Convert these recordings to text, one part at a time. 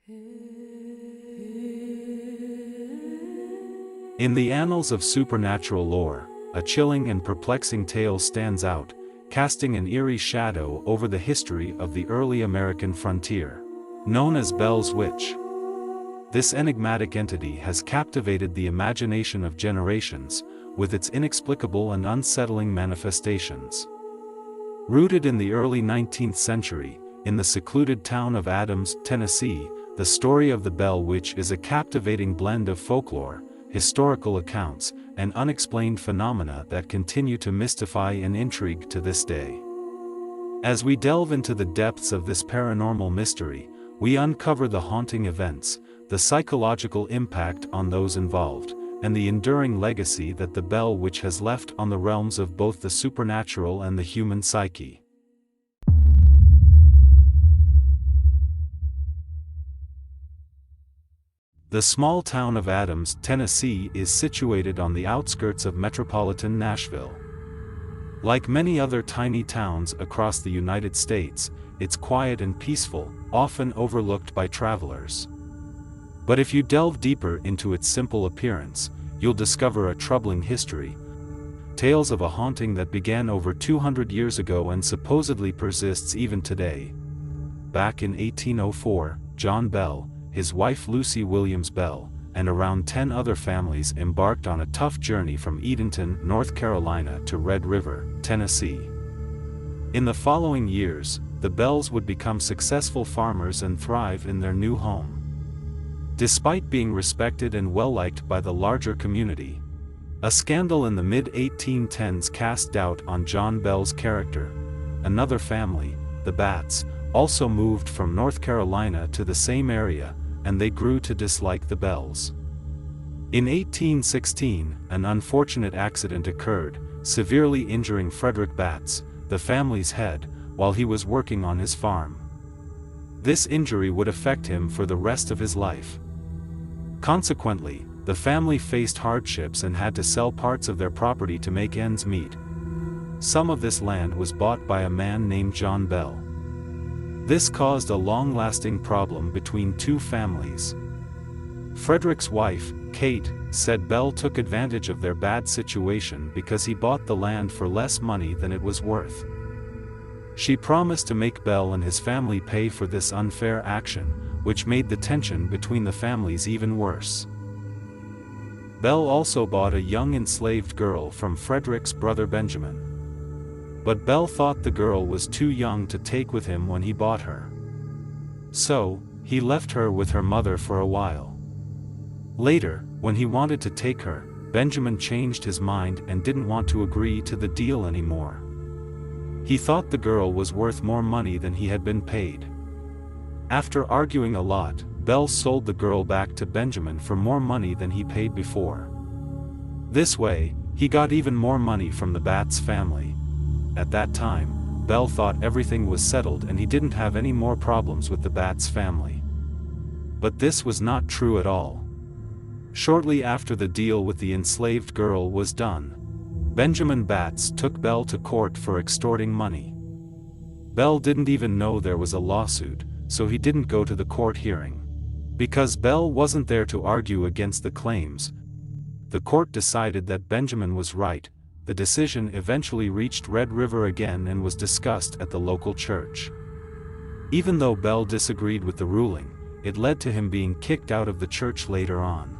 In the annals of supernatural lore, a chilling and perplexing tale stands out, casting an eerie shadow over the history of the early American frontier. Known as Bell's Witch, this enigmatic entity has captivated the imagination of generations, with its inexplicable and unsettling manifestations. Rooted in the early 19th century, in the secluded town of Adams, Tennessee, the story of the Bell Witch is a captivating blend of folklore, historical accounts, and unexplained phenomena that continue to mystify and intrigue to this day. As we delve into the depths of this paranormal mystery, we uncover the haunting events, the psychological impact on those involved, and the enduring legacy that the Bell Witch has left on the realms of both the supernatural and the human psyche. The small town of Adams, Tennessee is situated on the outskirts of metropolitan Nashville. Like many other tiny towns across the United States, it's quiet and peaceful, often overlooked by travelers. But if you delve deeper into its simple appearance, you'll discover a troubling history. Tales of a haunting that began over 200 years ago and supposedly persists even today. Back in 1804, John Bell, his wife Lucy Williams Bell, and around 10 other families embarked on a tough journey from Edenton, North Carolina to Red River, Tennessee. In the following years, the Bells would become successful farmers and thrive in their new home. Despite being respected and well-liked by the larger community, a scandal in the mid-1810s cast doubt on John Bell's character. Another family, the Batts, also moved from North Carolina to the same area, and they grew to dislike the Bells. In 1816, an unfortunate accident occurred, severely injuring Frederick Batts, the family's head, while he was working on his farm. This injury would affect him for the rest of his life. Consequently, the family faced hardships and had to sell parts of their property to make ends meet. Some of this land was bought by a man named John Bell. This caused a long-lasting problem between two families. Frederick's wife, Kate, said Bell took advantage of their bad situation because he bought the land for less money than it was worth. She promised to make Bell and his family pay for this unfair action, which made the tension between the families even worse. Bell also bought a young enslaved girl from Frederick's brother Benjamin. But Bell thought the girl was too young to take with him when he bought her. So, he left her with her mother for a while. Later, when he wanted to take her, Benjamin changed his mind and didn't want to agree to the deal anymore. He thought the girl was worth more money than he had been paid. After arguing a lot, Bell sold the girl back to Benjamin for more money than he paid before. This way, he got even more money from the Batts family. At that time, Bell thought everything was settled and he didn't have any more problems with the Batts family. But this was not true at all. Shortly after the deal with the enslaved girl was done, Benjamin Batts took Bell to court for extorting money. Bell didn't even know there was a lawsuit, so he didn't go to the court hearing. Because Bell wasn't there to argue against the claims, the court decided that Benjamin was right. The decision eventually reached Red River again and was discussed at the local church. Even though Bell disagreed with the ruling, it led to him being kicked out of the church later on.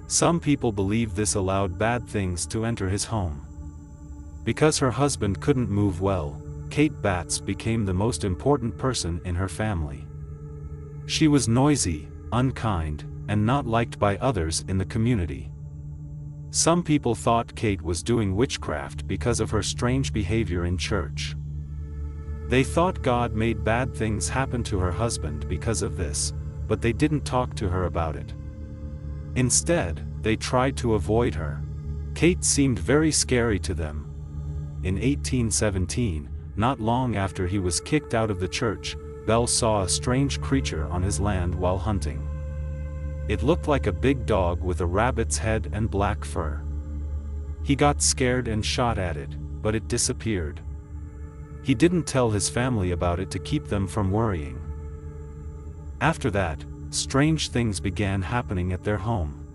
Some people believe this allowed bad things to enter his home. Because her husband couldn't move well, Kate Batts became the most important person in her family. She was noisy, unkind, and not liked by others in the community. Some people thought Kate was doing witchcraft because of her strange behavior in church. They thought God made bad things happen to her husband because of this, but they didn't talk to her about it. Instead, they tried to avoid her. Kate seemed very scary to them. In 1817, not long after he was kicked out of the church, Bell saw a strange creature on his land while hunting. It looked like a big dog with a rabbit's head and black fur. He got scared and shot at it, but it disappeared. He didn't tell his family about it to keep them from worrying. After that, strange things began happening at their home.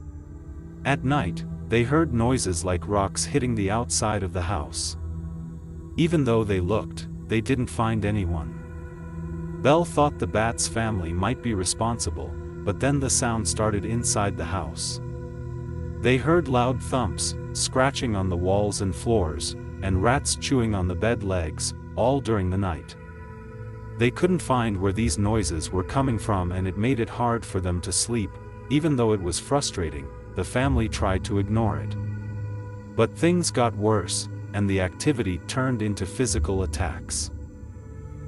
At night, they heard noises like rocks hitting the outside of the house. Even though they looked, they didn't find anyone. Belle thought the Bats family might be responsible, but then the sound started inside the house. They heard loud thumps, scratching on the walls and floors, and rats chewing on the bed legs, all during the night. They couldn't find where these noises were coming from, and it made it hard for them to sleep. Even though it was frustrating, the family tried to ignore it. But things got worse, and the activity turned into physical attacks.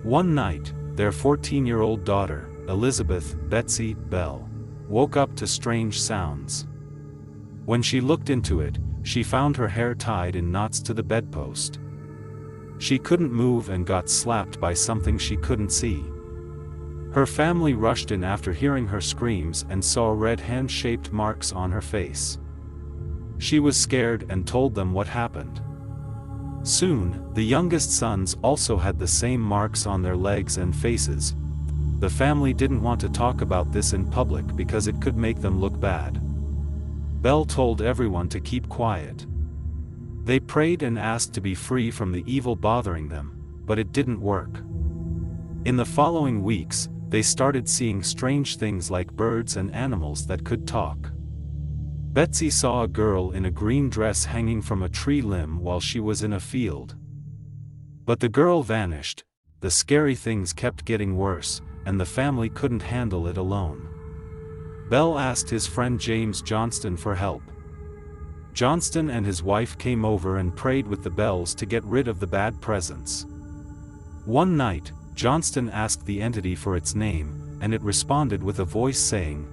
One night, their 14-year-old daughter, Elizabeth Betsy Belle, woke up to strange sounds. When she looked into it, she found her hair tied in knots to the bedpost. She couldn't move and got slapped by something she couldn't see. Her family rushed in after hearing her screams and saw red hand-shaped marks on her face. She was scared and told them what happened. Soon, the youngest sons also had the same marks on their legs and faces. The family didn't want to talk about this in public because it could make them look bad. Belle told everyone to keep quiet. They prayed and asked to be free from the evil bothering them, but it didn't work. In the following weeks, they started seeing strange things like birds and animals that could talk. Betsy saw a girl in a green dress hanging from a tree limb while she was in a field. But the girl vanished. The scary things kept getting worse, and the family couldn't handle it alone. Belle asked his friend James Johnston for help. Johnston and his wife came over and prayed with the Bells to get rid of the bad presence. One night, Johnston asked the entity for its name, and it responded with a voice saying,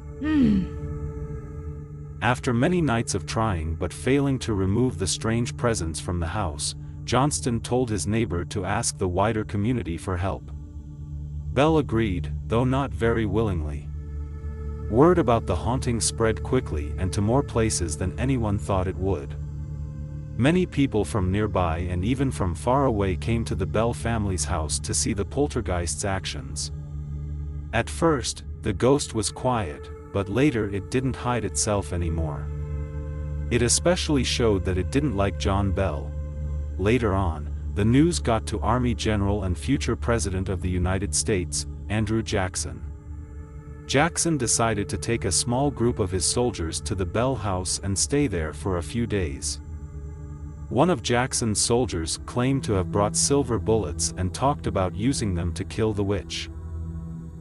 After many nights of trying but failing to remove the strange presence from the house, Johnston told his neighbor to ask the wider community for help. Belle agreed, though not very willingly. Word about the haunting spread quickly and to more places than anyone thought it would. Many people from nearby and even from far away came to the Belle family's house to see the poltergeist's actions. At first, the ghost was quiet, but later it didn't hide itself anymore. It especially showed that it didn't like John Bell. Later on, the news got to Army General and future President of the United States, Andrew Jackson. Jackson decided to take a small group of his soldiers to the Bell house and stay there for a few days. One of Jackson's soldiers claimed to have brought silver bullets and talked about using them to kill the witch.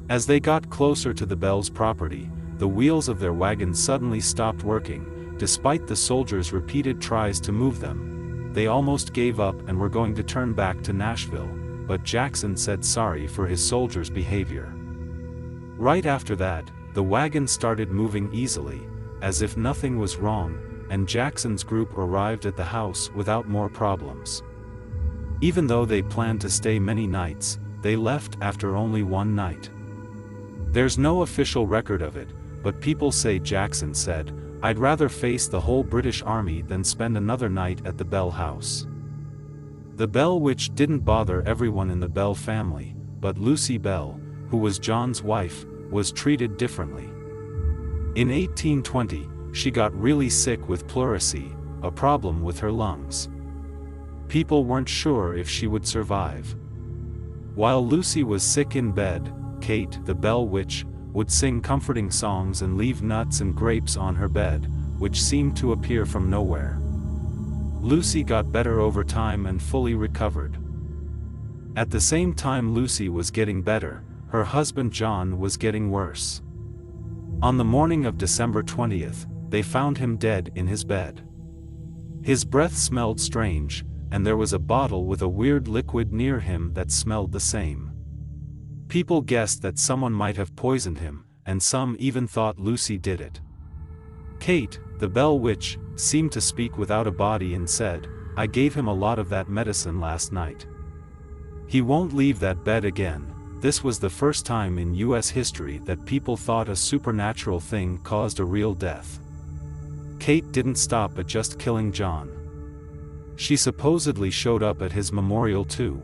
As they got closer to the Bell's property, the wheels of their wagon suddenly stopped working. Despite the soldiers' repeated tries to move them, they almost gave up and were going to turn back to Nashville, but Jackson said sorry for his soldiers' behavior. Right after that, the wagon started moving easily, as if nothing was wrong, and Jackson's group arrived at the house without more problems. Even though they planned to stay many nights, they left after only one night. There's no official record of it, but people say Jackson said, "I'd rather face the whole British Army than spend another night at the Bell house." The Bell witch didn't bother everyone in the Bell family, but Lucy Bell, who was John's wife, was treated differently. In 1820, she got really sick with pleurisy, a problem with her lungs. People weren't sure if she would survive. While Lucy was sick in bed, Kate, the Bell witch, would sing comforting songs and leave nuts and grapes on her bed, which seemed to appear from nowhere. Lucy got better over time and fully recovered. At the same time Lucy was getting better, her husband John was getting worse. On the morning of December 20th, they found him dead in his bed. His breath smelled strange, and there was a bottle with a weird liquid near him that smelled the same. People guessed that someone might have poisoned him, and some even thought Lucy did it. Kate, the Bell witch, seemed to speak without a body and said, "I gave him a lot of that medicine last night. He won't leave that bed again." This was the first time in US history that people thought a supernatural thing caused a real death. Kate didn't stop at just killing John. She supposedly showed up at his memorial too.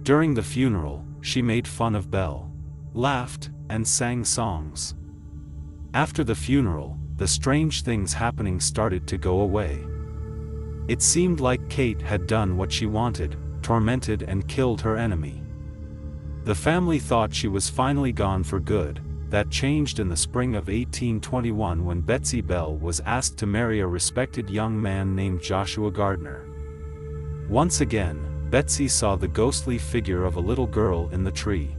During the funeral, she made fun of Bell, laughed, and sang songs. After the funeral, the strange things happening started to go away. It seemed like Kate had done what she wanted, tormented and killed her enemy. The family thought she was finally gone for good. That changed in the spring of 1821 when Betsy Bell was asked to marry a respected young man named Joshua Gardner. Once again, Betsy saw the ghostly figure of a little girl in the tree.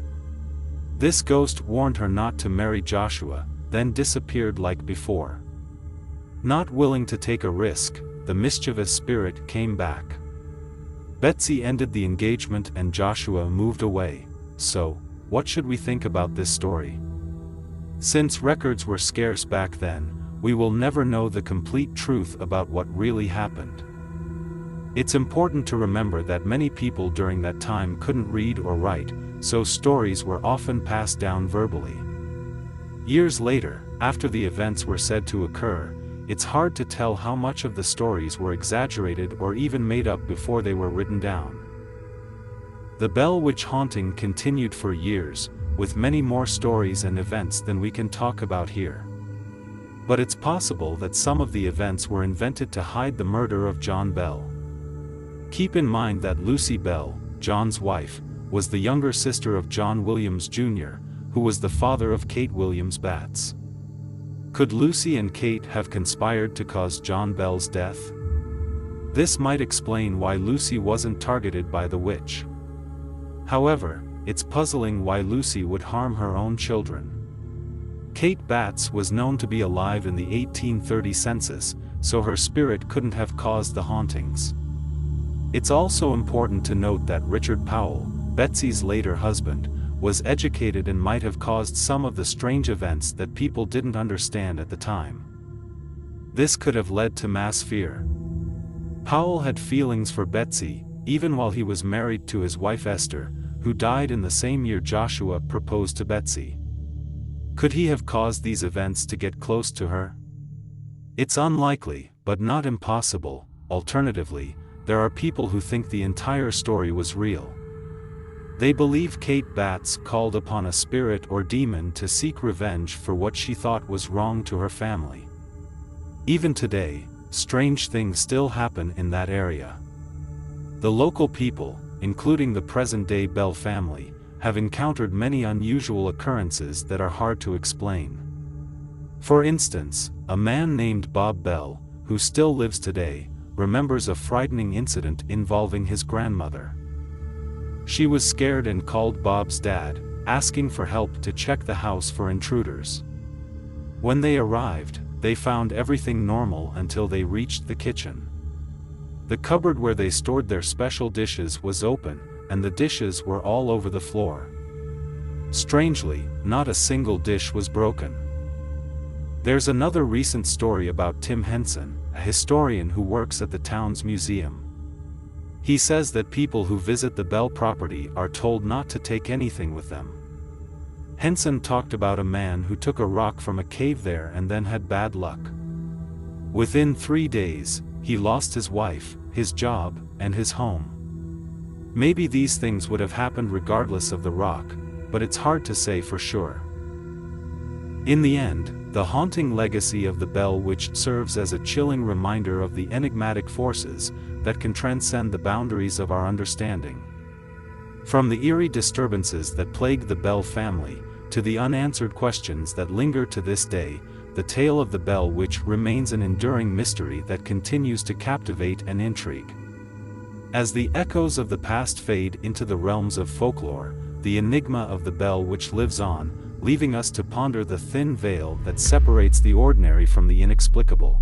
This ghost warned her not to marry Joshua, then disappeared like before. Not willing to take a risk, the mischievous spirit came back. Betsy ended the engagement and Joshua moved away. So, what should we think about this story? Since records were scarce back then, we will never know the complete truth about what really happened. It's important to remember that many people during that time couldn't read or write, so stories were often passed down verbally. Years later, after the events were said to occur, it's hard to tell how much of the stories were exaggerated or even made up before they were written down. The Bell Witch haunting continued for years, with many more stories and events than we can talk about here. But it's possible that some of the events were invented to hide the murder of John Bell. Keep in mind that Lucy Bell, John's wife, was the younger sister of John Williams Jr., who was the father of Kate Williams Batts. Could Lucy and Kate have conspired to cause John Bell's death? This might explain why Lucy wasn't targeted by the witch. However, it's puzzling why Lucy would harm her own children. Kate Batts was known to be alive in the 1830 census, so her spirit couldn't have caused the hauntings. It's also important to note that Richard Powell, Betsy's later husband, was educated and might have caused some of the strange events that people didn't understand at the time. This could have led to mass fear. Powell had feelings for Betsy, even while he was married to his wife Esther, who died in the same year Joshua proposed to Betsy. Could he have caused these events to get close to her? It's unlikely, but not impossible. Alternatively, there are people who think the entire story was real. They believe Kate Batts called upon a spirit or demon to seek revenge for what she thought was wrong to her family. Even today, strange things still happen in that area. The local people, including the present-day Bell family, have encountered many unusual occurrences that are hard to explain. For instance, a man named Bob Bell, who still lives today, remembers a frightening incident involving his grandmother. She was scared and called Bob's dad, asking for help to check the house for intruders. When they arrived, they found everything normal until they reached the kitchen. The cupboard where they stored their special dishes was open, and the dishes were all over the floor. Strangely, not a single dish was broken. There's another recent story about Tim Henson, a historian who works at the town's museum. He says that people who visit the Bell property are told not to take anything with them. Henson talked about a man who took a rock from a cave there and then had bad luck. Within 3 days, he lost his wife, his job, and his home. Maybe these things would have happened regardless of the rock, but it's hard to say for sure. In the end, the haunting legacy of the Bell Witch serves as a chilling reminder of the enigmatic forces that can transcend the boundaries of our understanding. From the eerie disturbances that plagued the Bell family, to the unanswered questions that linger to this day, the tale of the Bell Witch remains an enduring mystery that continues to captivate and intrigue. As the echoes of the past fade into the realms of folklore, the enigma of the Bell Witch lives on, leaving us to ponder the thin veil that separates the ordinary from the inexplicable.